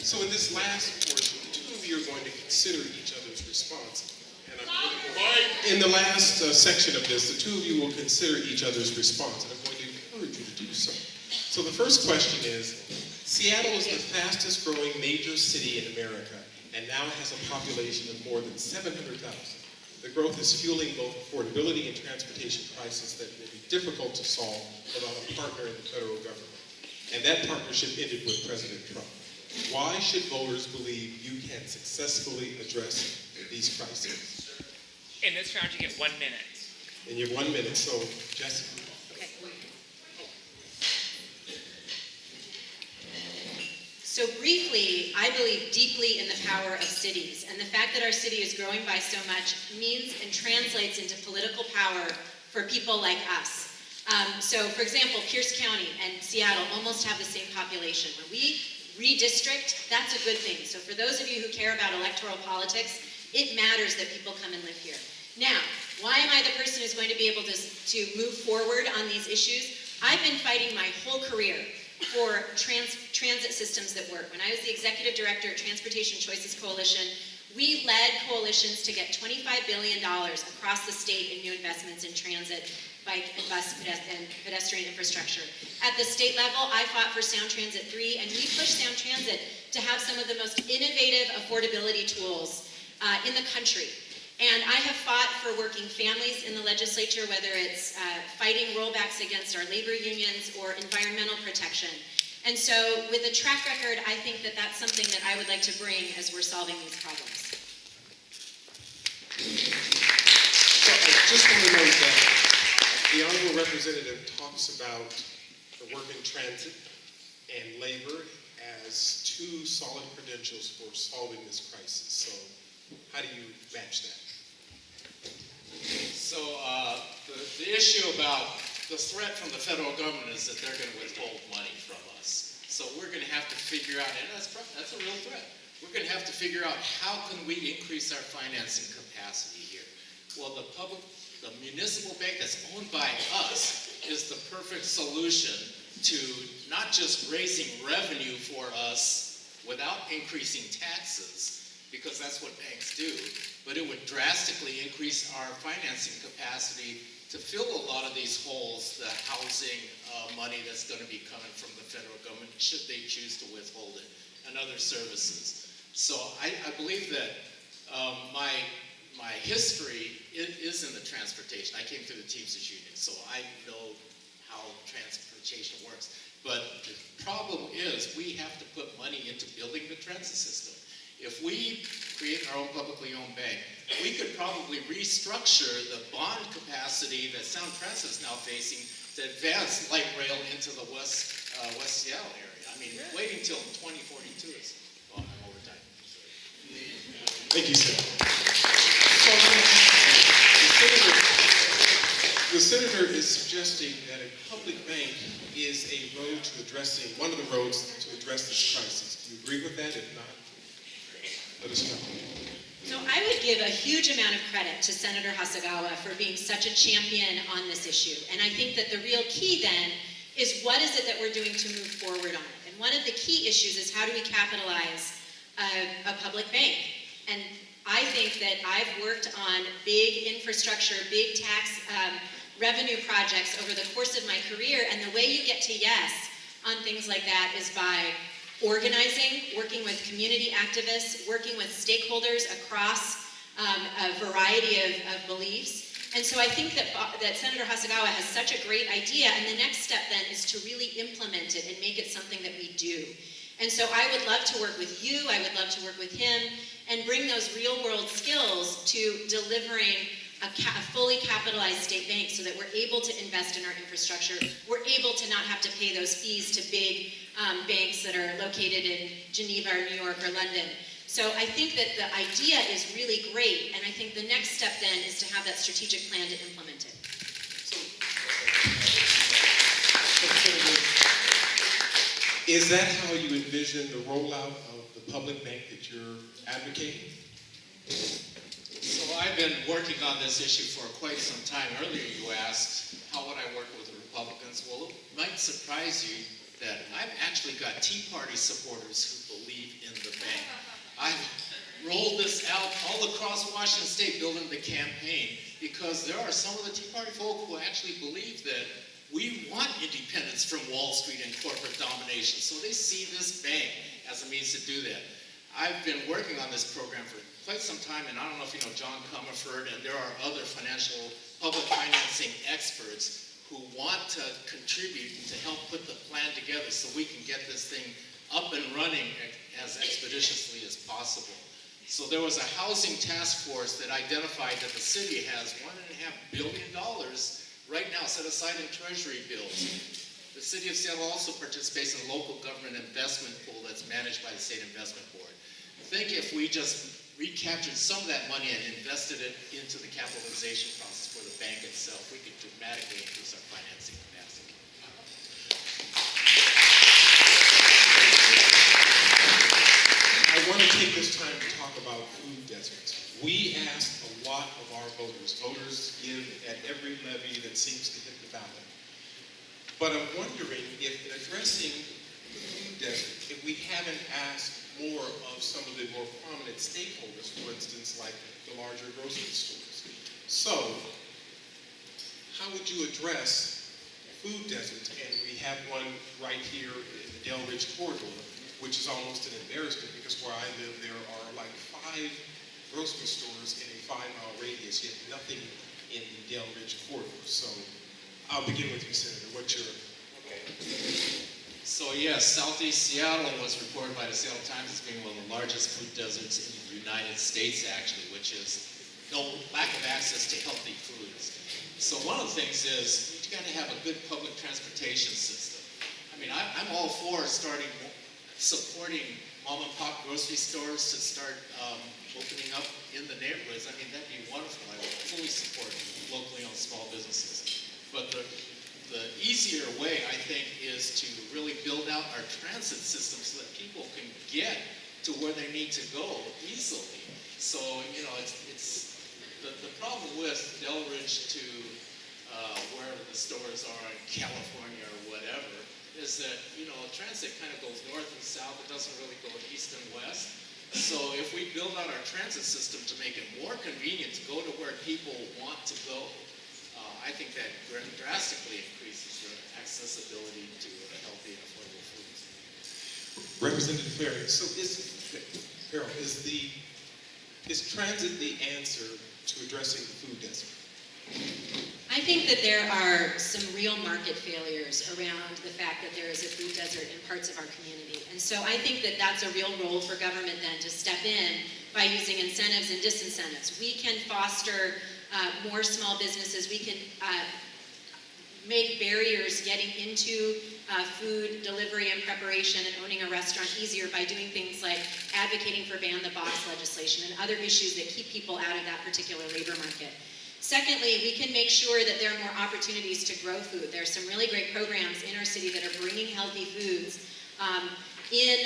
So in this last portion, the two of you are going to consider each other's response. And in the last section of this, the two of you will consider each other's response, and I'm going to encourage you to do so. So the first question is, Seattle is the fastest growing major city in America, and now has a population of more than 700,000. The growth is fueling both affordability and transportation crises that will be difficult to solve without a partner in the federal government. And that partnership ended with President Trump. Why should voters believe you can successfully address these crises? In this round, you get 1 minute. And you have 1 minute, so Jessyn. Okay. So briefly, I believe deeply in the power of cities, and the fact that our city is growing by so much means and translates into political power for people like us. So for example, Pierce County and Seattle almost have the same population. When we redistrict, that's a good thing. So for those of you who care about electoral politics, it matters that people come and live here. Now, why am I the person who's going to be able to move forward on these issues? I've been fighting my whole career for transit systems that work. When I was the executive director at Transportation Choices Coalition, we led coalitions to get $25 billion across the state in new investments in transit, bike and bus and pedestrian infrastructure. At the state level, I fought for Sound Transit 3, and we pushed Sound Transit to have some of the most innovative affordability tools in the country. And I have fought for working families in the legislature, whether it's fighting rollbacks against our labor unions or environmental protection. And so with a track record, I think that that's something that I would like to bring as we're solving these problems. So I just want to note that the Honorable Representative talks about the work in transit and labor as two solid credentials for solving this crisis. So how do you match that? So the issue about the threat from the federal government is that they're going to withhold money from us. So we're going to have to figure out, and that's a real threat. We're going to have to figure out how can we increase our financing capacity here. Well, the municipal bank that's owned by us is the perfect solution to not just raising revenue for us without increasing taxes, because that's what banks do, but it would drastically increase our financing capacity to fill a lot of these holes, the housing money that's going to be coming from the federal government, should they choose to withhold it, and other services. So I believe that my history is in the transportation. I came through the Teamsters Union, so I know how transportation works. But the problem is we have to put money into building the transit system. If we create our own publicly owned bank, we could probably restructure the bond capacity that Sound Transit is now facing to advance light rail into the West Seattle area. I mean, waiting till 2042 is, well, I'm over time. Thank you, sir. The senator is suggesting that a public bank is a road to addressing, one of the roads to address this crisis. Do you agree with that? If not, let us know. So I would give a huge amount of credit to Senator Hasegawa for being such a champion on this issue. And I think that the real key then is what is it that we're doing to move forward on it? And one of the key issues is how do we capitalize a public bank? And I think that I've worked on big infrastructure, big tax revenue projects over the course of my career, and the way you get to yes on things like that is by organizing, working with community activists, working with stakeholders across a variety of beliefs. And so I think that Senator Hasegawa has such a great idea, and the next step then is to really implement it and make it something that we do. And so I would love to work with you, I would love to work with him, and bring those real-world skills to delivering a fully capitalized state bank so that we're able to invest in our infrastructure, we're able to not have to pay those fees to big banks that are located in Geneva or New York or London. So I think that the idea is really great, and I think the next step then is to have that strategic plan to implement it. Is that how you envision the rollout of the public bank that you're advocating? So I've been working on this issue for quite some time. Earlier you asked, how would I work with the Republicans? Well, it might surprise you that I've actually got Tea Party supporters who believe in the bank. I've rolled this out all across Washington State building the campaign because there are some of the Tea Party folk who actually believe that we want independence from Wall Street and corporate domination. So they see this bank as a means to do that. I've been working on this program for quite some time, and I don't know if you know John Comerford, and there are other financial public financing experts who want to contribute to help put the plan together so we can get this thing up and running as expeditiously as possible. So there was a housing task force that identified that the city has $1.5 billion right now set aside in treasury bills. The city of Seattle also participates in a local government investment pool that's managed by the State Investment Board. Think if we just recaptured some of that money and invested it into the capitalization process for the bank itself, we could dramatically increase our financing capacity. I want to take this time to talk about food deserts. We ask a lot of our voters. Voters give at every levy that seems to hit the ballot. But I'm wondering if in addressing the food desert, if we haven't asked more of some of the more prominent stakeholders, for instance, like the larger grocery stores. So, how would you address food deserts? And we have one right here in the Del Ridge corridor, which is almost an embarrassment because where I live, there are like 5 grocery stores in a 5-mile radius, yet nothing in the Del Ridge corridor. So, I'll begin with you, Senator. What's your... Okay. So yes, Southeast Seattle was reported by the Seattle Times as being one of the largest food deserts in the United States, actually, which is no lack of access to healthy foods. So one of the things is you got to have a good public transportation system. I mean, I'm all for supporting mom and pop grocery stores to start opening up in the neighborhoods. I mean, that'd be wonderful. I would fully support locally owned small businesses. But the easier way, I think, is to really build out our transit system so that people can get to where they need to go easily. So, you know, it's the problem with Del Ridge to where the stores are in California or whatever is that, you know, transit kind of goes north and south. It doesn't really go east and west. So if we build out our transit system to make it more convenient to go to where people want to go, I think that drastically increases the accessibility to healthy and affordable foods. Representative Farrell, so is transit the answer to addressing the food desert? I think that there are some real market failures around the fact that there is a food desert in parts of our community. And so I think that that's a real role for government then to step in by using incentives and disincentives. We can foster more small businesses. We can make barriers getting into food delivery and preparation and owning a restaurant easier by doing things like advocating for ban-the-box legislation and other issues that keep people out of that particular labor market. Secondly, we can make sure that there are more opportunities to grow food. There are some really great programs in our city that are bringing healthy foods in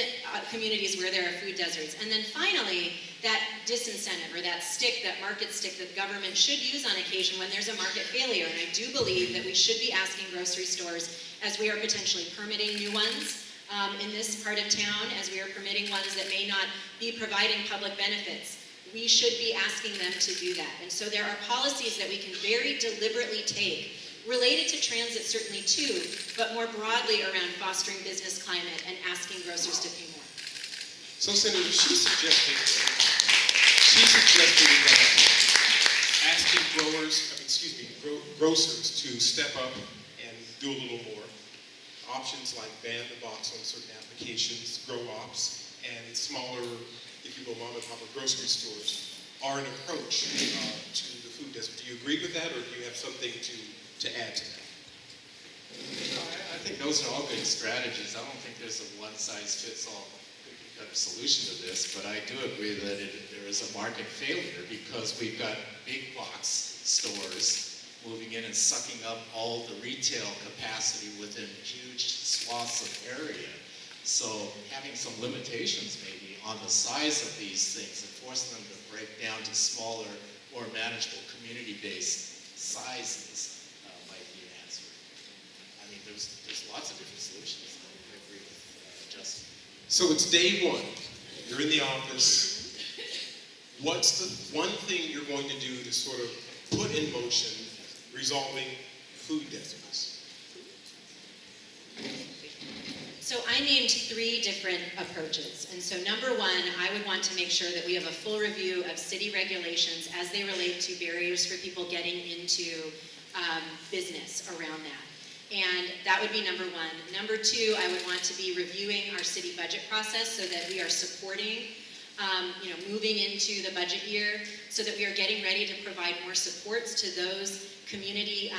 communities where there are food deserts. And then finally, that disincentive or that stick, that market stick that government should use on occasion when there's a market failure. And I do believe that we should be asking grocery stores, as we are potentially permitting new ones in this part of town, as we are permitting ones that may not be providing public benefits, we should be asking them to do that. And so there are policies that we can very deliberately take related to transit certainly too, but more broadly around fostering business climate and asking grocers to pay more. So, Senator, she suggested that asking grocers to step up and do a little more. Options like ban the box on certain applications, grow ops, and smaller, if you will, mom and pop grocery stores are an approach to the food desert. Do you agree with that, or do you have something to add to that? I think those are all good strategies. I don't think there's a one-size-fits-all cookie-cutter solution to this, but I do agree that there is a market failure because we've got big box stores moving in and sucking up all the retail capacity within huge swaths of area. So having some limitations maybe on the size of these things and forcing them to break down to smaller, more manageable community-based sizes might be an answer. I mean, there's lots of different solutions. So it's day one. You're in the office. What's the one thing you're going to do to sort of put in motion resolving food deserts? So I named 3 different approaches. And so number 1, I would want to make sure that we have a full review of city regulations as they relate to barriers for people getting into business around that. And that would be number 1. Number 2, I would want to be reviewing our city budget process so that we are supporting, moving into the budget year, so that we are getting ready to provide more supports to those community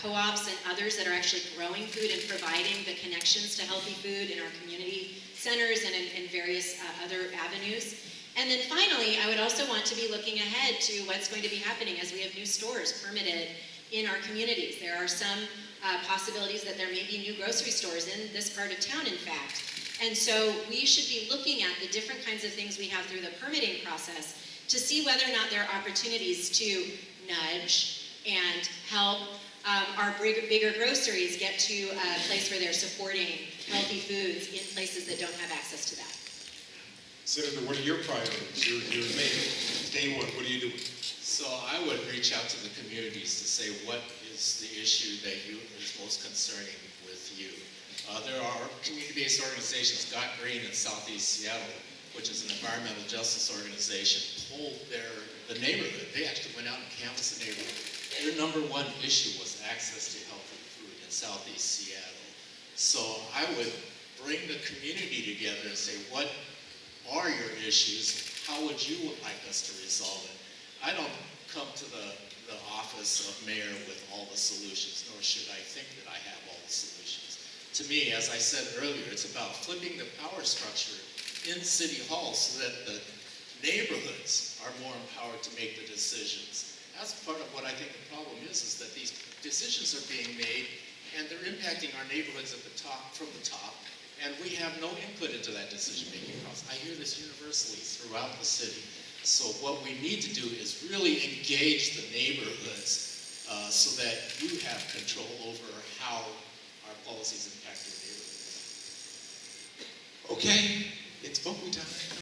co-ops and others that are actually growing food and providing the connections to healthy food in our community centers and in various other avenues. And then finally, I would also want to be looking ahead to what's going to be happening as we have new stores permitted in our communities. There are some possibilities that there may be new grocery stores in this part of town, in fact. And so we should be looking at the different kinds of things we have through the permitting process to see whether or not there are opportunities to nudge and help our bigger groceries get to a place where they're supporting healthy foods in places that don't have access to that. Senator, what are your priorities? You're mayor. Day one, what are you doing? So I would reach out to the communities to say what is the issue that is most concerning with you. There are community-based organizations, Got Green in Southeast Seattle, which is an environmental justice organization, polled the neighborhood. They actually went out and canvassed the neighborhood. Their number 1 issue was access to healthy food in Southeast Seattle. So I would bring the community together and say, what are your issues? How would you like us to resolve it? I don't come to the office of mayor with all the solutions, nor should I think that I have all the solutions. To me, as I said earlier, it's about flipping the power structure in City Hall so that the neighborhoods are more empowered to make the decisions. That's part of what I think the problem is that these decisions are being made and they're impacting our neighborhoods at the top, from the top, and we have no input into that decision-making process. I hear this universally throughout the city. So what we need to do is really engage the neighborhoods so that you have control over how our policies impact your neighborhoods. Okay, it's voting time.